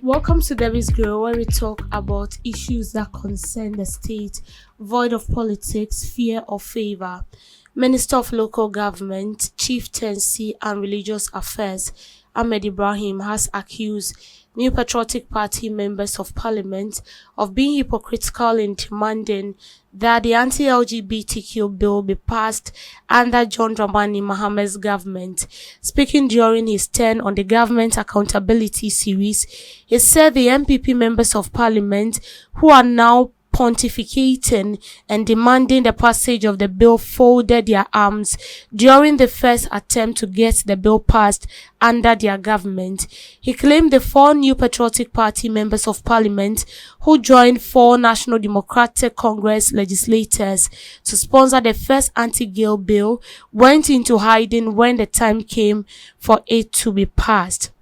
Welcome to Debbie's Girl, where we talk about issues that concern the state, void of politics, fear or favor. Minister of Local Government, Chieftaincy and Religious Affairs, Ahmed Ibrahim, has accused New Patriotic Party members of parliament of being hypocritical in demanding that the anti-LGBTQ bill be passed under John Dramani Mahamed's government. Speaking during his turn on the Government Accountability Series, he said the NPP members of parliament who are now pontificating and demanding the passage of the bill folded their arms during the first attempt to get the bill passed under their government. He claimed the 4 New Patriotic Party members of parliament who joined 4 National Democratic Congress legislators to sponsor the first anti-gay bill went into hiding when the time came for it to be passed.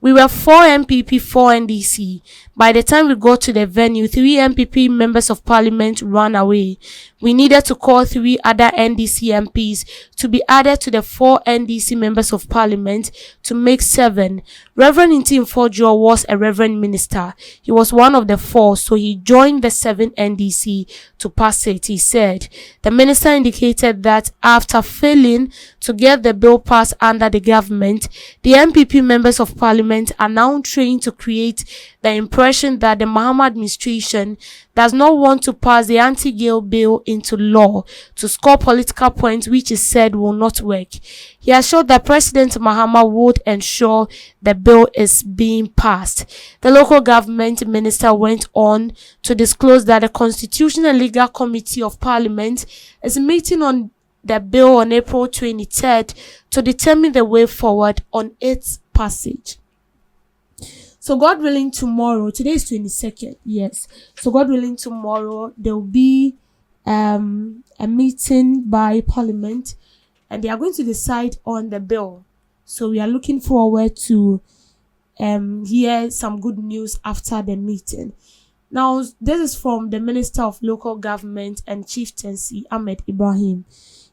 We were 4 NPP, 4 NDC. By the time we got to the venue, 3 NPP members of parliament ran away. We needed to call 3 other NDC MPs to be added to the 4 NDC members of parliament to make 7. Reverend Intim Fojo was a reverend minister. He was one of the 4, so he joined the 7 NDC to pass it. He said the minister indicated that after failing to get the bill passed under the government, the NPP members of parliament are now trying to create the impression that the Mahama administration does not want to pass the anti-gay bill into law to score political points, which is said will not work. He assured that President Mahama would ensure the bill is being passed. The local government minister went on to disclose that the Constitutional and Legal Committee of Parliament is meeting on the bill on April 23rd to determine the way forward on its passage. So God willing, tomorrow, today is 22nd, yes. So God willing, tomorrow there will be a meeting by Parliament and they are going to decide on the bill. So we are looking forward to hear some good news after the meeting. Now, this is from the Minister of Local Government and Chieftaincy, Ahmed Ibrahim.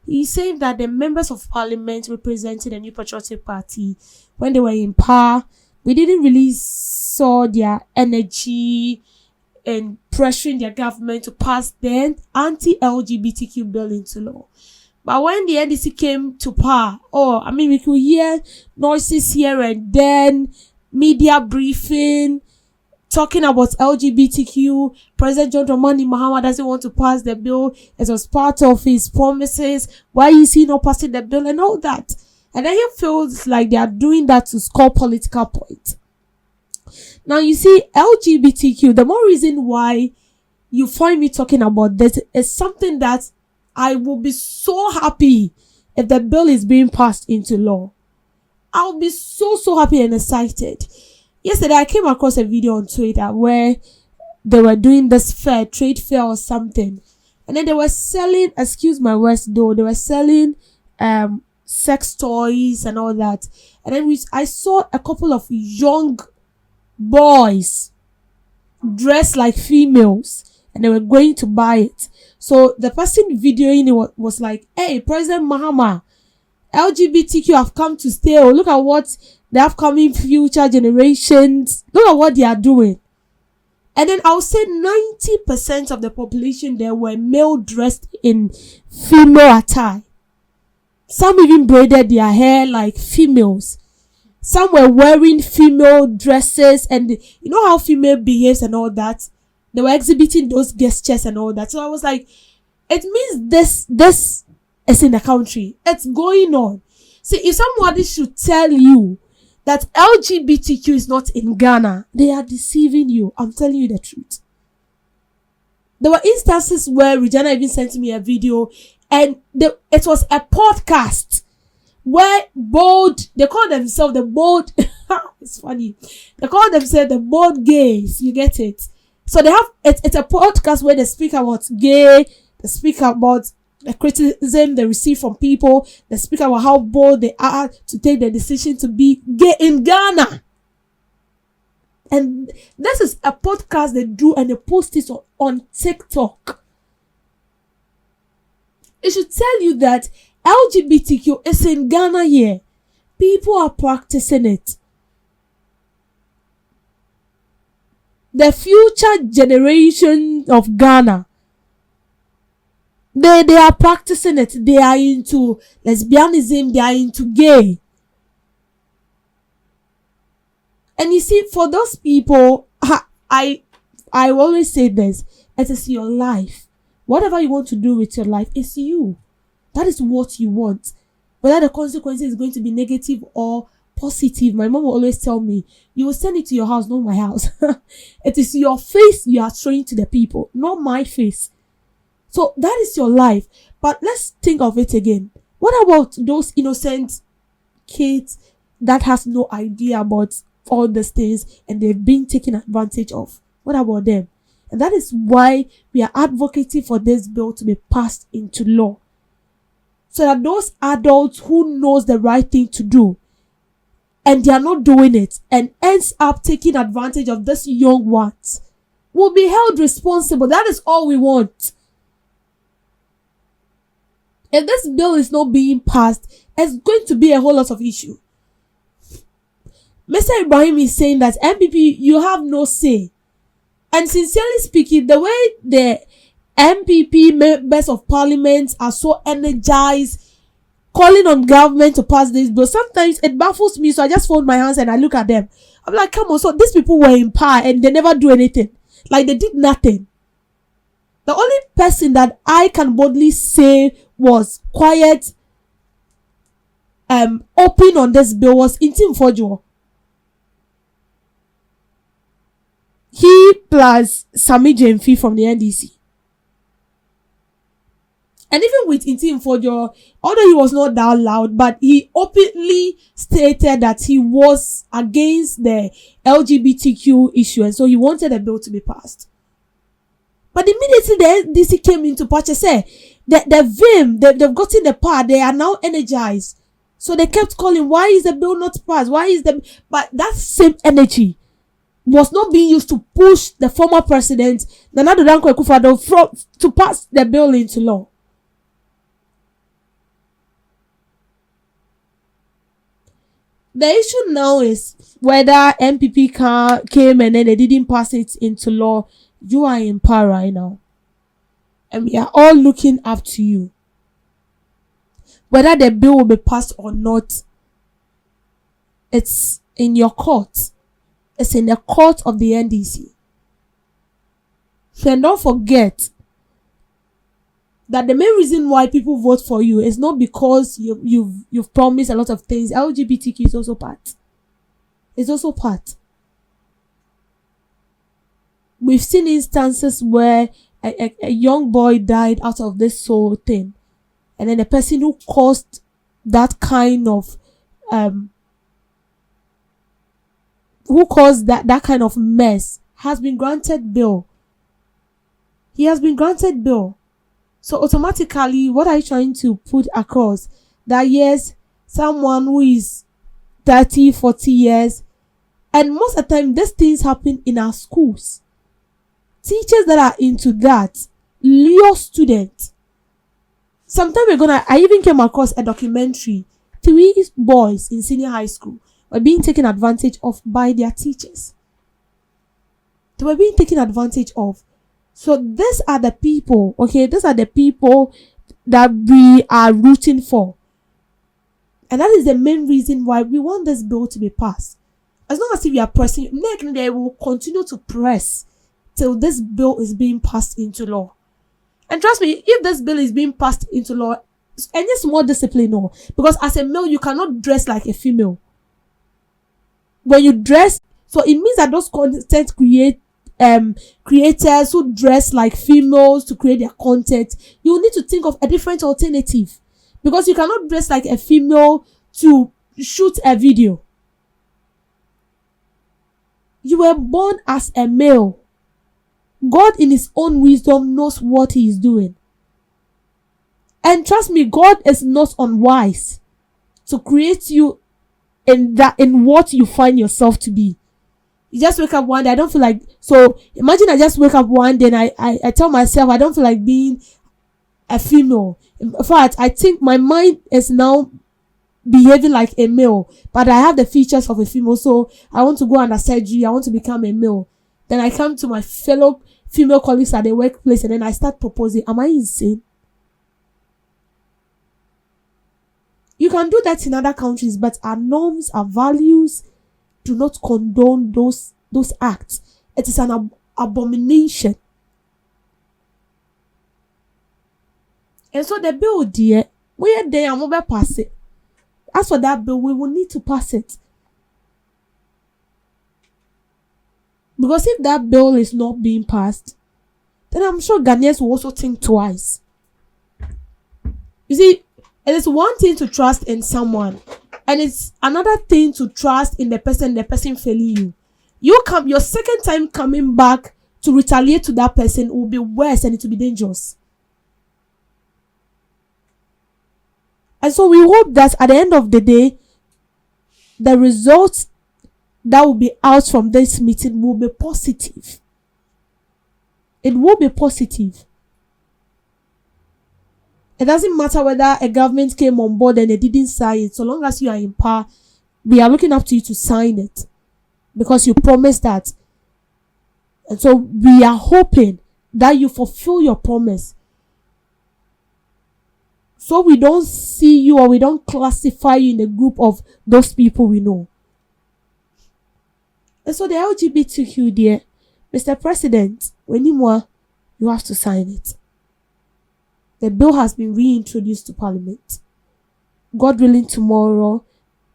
He said that the members of Parliament representing the New Patriotic Party, when they were in power, we didn't really saw their energy in pressuring their government to pass the anti-LGBTQ bill into law. But when the NDC came to power, we could hear noises here and then, media briefing, talking about LGBTQ. President John Dramani Mahama doesn't want to pass the bill. It was part of his promises. Why is he not passing the bill and all that? And then he feels like they are doing that to score political points. Now, you see, LGBTQ, the more reason why you find me talking about this is something that I will be so happy if the bill is being passed into law. I'll be so happy and excited. Yesterday, I came across a video on Twitter where they were doing this trade fair or something. And then they were selling, excuse my words though, they were selling sex toys and all that. And then I saw a couple of young boys dressed like females and they were going to buy it. So the person videoing it was like, hey, President Mahama, LGBTQ have come to stay. Oh, look at what the upcoming future generations, look at what they are doing. And then I'll say 90% of the population there were male dressed in female attire. Some even braided their hair like females. Some were wearing female dresses, and you know how female behaves and all that. They were exhibiting those gestures and all that. So I was like, it means this is in the country. It's going on. See, if somebody should tell you that LGBTQ is not in Ghana, they are deceiving you. I'm telling you the truth. There were instances where Regina even sent me a video and it was a podcast where they call themselves the bold, it's funny. They call themselves the bold gays. You get it? So they have, it's a podcast where they speak about gay, they speak about the criticism they receive from people, they speak about how bold they are to take the decision to be gay in Ghana. And this is a podcast they do and they post it on TikTok. It should tell you that LGBTQ is in Ghana here. People are practicing it. The future generation of Ghana, they are practicing it. They are into lesbianism, they are into gay. And you see, for those people, I always say this, it is your life. Whatever you want to do with your life, is you. That is what you want. Whether the consequences is going to be negative or positive, my mom will always tell me, you will send it to your house, not my house. It is your face you are showing to the people, not my face. So that is your life. But let's think of it again. What about those innocent kids that has no idea about all these things and they've been taken advantage of? What about them? And that is why we are advocating for this bill to be passed into law. So that those adults who knows the right thing to do and they are not doing it and ends up taking advantage of these young ones will be held responsible. That is all we want. If this bill is not being passed, it's going to be a whole lot of issue. Mr. Ibrahim is saying that NPP, you have no say. And sincerely speaking, the way the NPP members of parliament are so energized, calling on government to pass this bill, sometimes it baffles me, so I just fold my hands and I look at them. I'm like, come on, so these people were in power and they never do anything. Like, they did nothing. The only person that I can boldly say was quiet, open on this bill was Intim Fojo. He plus Sami Jemfi from the NDC. And even with Intim Fojo, although he was not that loud, but he openly stated that he was against the LGBTQ issue, and so he wanted the bill to be passed. But immediately the NDC came into picture, say the vim, they've gotten the power, they are now energized. So they kept calling, why is the bill not passed? But that same energy was not being used to push the former president, Nana Addo Dankwa Akufo-Addo, to pass the bill into law. The issue now is whether NPP came and then they didn't pass it into law. You are in power right now. And we are all looking up to you. Whether the bill will be passed or not, it's in your court. It's in the court of the NDC. And don't forget that the main reason why people vote for you is not because you've promised a lot of things. LGBTQ is also part. It's also part. We've seen instances where a young boy died out of this whole thing. And then the person who caused that kind of mess has been granted bail. He has been granted bail. So automatically, what are you trying to put across? That yes, someone who is 30, 40 years, and most of the time, these things happen in our schools. Teachers that are into that lure students. Sometime ago, I even came across a documentary. 3 boys in senior high school were being taken advantage of by their teachers. They were being taken advantage of. So these are the people, okay? These are the people that we are rooting for. And that is the main reason why we want this bill to be passed. As long as we are pressing, they will continue to press till this bill is being passed into law. And trust me, if this bill is being passed into law, any small discipline, no. Because as a male, you cannot dress like a female. When you dress, so it means that those content creators who dress like females to create their content, you need to think of a different alternative. Because you cannot dress like a female to shoot a video. You were born as a male. God in his own wisdom knows what he is doing. And trust me, God is not unwise to create you in what you find yourself to be. You just wake up one day, I don't feel like, so imagine I just wake up one day and I tell myself I don't feel like being a female. In fact, I think my mind is now behaving like a male, but I have the features of a female, so I want to go under surgery, I want to become a male. Then I come to my fellow female colleagues at the workplace and then I start proposing. Am I insane? You can do that in other countries, but our norms, our values do not condone those acts. It is an abomination. And so the bill, dear, we are there and we will pass it. As for that bill, we will need to pass it. Because if that bill is not being passed, then I'm sure Ghanaians will also think twice. You see, it is one thing to trust in someone, and it's another thing to trust in the person failing you. Your second time coming back to retaliate to that person will be worse and it will be dangerous. And so we hope that at the end of the day, the results that will be out from this meeting will be positive. It will be positive. It doesn't matter whether a government came on board and they didn't sign it. So long as you are in power, we are looking up to you to sign it. Because you promised that. And so we are hoping that you fulfill your promise. So we don't see you or we don't classify you in a group of those people we know. And so the LGBTQ, dear, Mr. President, when you have to sign it. The bill has been reintroduced to Parliament. God willing, tomorrow,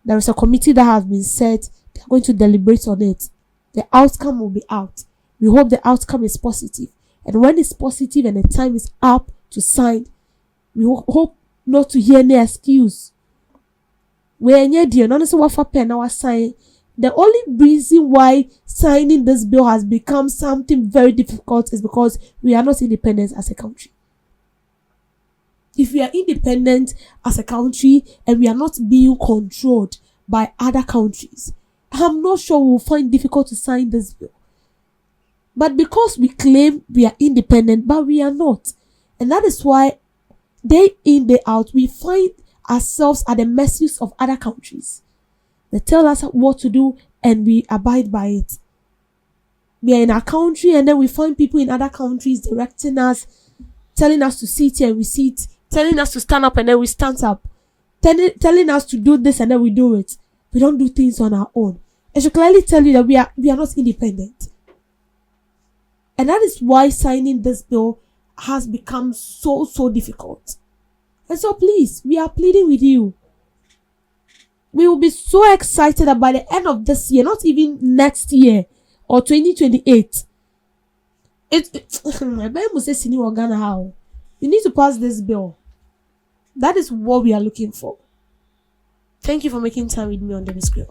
there is a committee that has been set. They are going to deliberate on it. The outcome will be out. We hope the outcome is positive. And when it's positive and the time is up to sign, we hope not to hear any excuse. The only reason why signing this bill has become something very difficult is because we are not independent as a country. If we are independent as a country and we are not being controlled by other countries, I'm not sure we'll find it difficult to sign this bill. But because we claim we are independent, but we are not. And that is why day in, day out, we find ourselves at the mercies of other countries. They tell us what to do and we abide by it. We are in our country and then we find people in other countries directing us, telling us to sit here and we sit, telling us to stand up and then we stand up, telling us to do this and then we do it. We don't do things on our own. I should clearly tell you that we are not independent. And that is why signing this bill has become so difficult. And so please, we are pleading with you. We will be so excited that by the end of this year, not even next year or 2028. You need to pass this bill. That is what we are looking for. Thank you for making time with me on the screen.